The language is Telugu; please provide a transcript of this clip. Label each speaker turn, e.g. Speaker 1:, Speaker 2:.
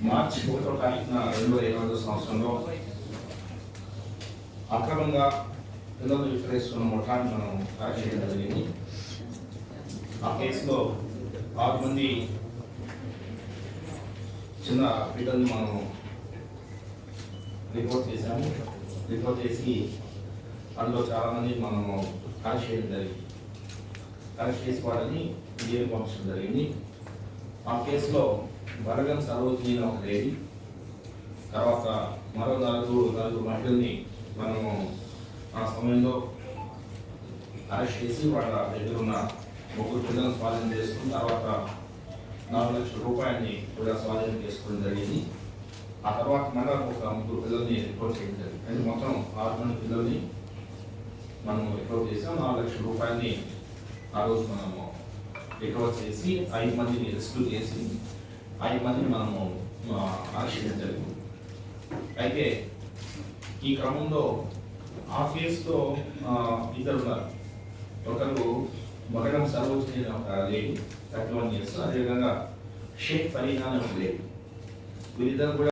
Speaker 1: మార్చి 1వ తారీఖున 2020 సంవత్సరంలో అక్రమంగా పిల్లలు విక్రయిస్తున్న ముఠాన్ని మనం అరెస్ట్ చేయడం జరిగింది. ఆ కేసులో 6 మంది చిన్న పిల్లల్ని మనం రిపోర్ట్ చేశాము. రిపోర్ట్ చేసి అందులో చాలామంది మనము అరెస్ట్ చేయడం జరిగింది. అరెస్ట్ చేసి వాళ్ళని జైలు పంపించడం జరిగింది. ఆ కేసులో వరగం సరోజిని ఒక లేడీ, తర్వాత మరో నలుగురు మహిళల్ని మనము ఆ సమయంలో అరెస్ట్ చేసి వాళ్ళ దగ్గర ఉన్న 3 పిల్లలను స్వాధీనం చేసుకుని తర్వాత 4 లక్షల రూపాయలని కూడా స్వాధీనం చేసుకోవడం జరిగింది. ఆ తర్వాత మళ్ళీ ఒక 3 పిల్లల్ని రిపోర్ట్ చేయడం జరిగింది. అంటే మొత్తం 6 మంది పిల్లల్ని మనం రిపోర్ట్ చేసాం. 4 లక్షల రూపాయలని ఆ రోజు మనము రికవర్ చేసి 5 మందిని రెస్క్యూ చేసి 5 మందిని మనము అరెస్ట్ చేయడం జరిగింది. అయితే ఈ క్రమంలో ఆ కేసులో ఇద్దరు ఉన్నారు. ఒకరు వరగం సరోజిని ఒక లేడీ 31 years, అదేవిధంగా షేక్ ఫరీనా అనే ఒక లేడీ. వీరిద్దరు కూడా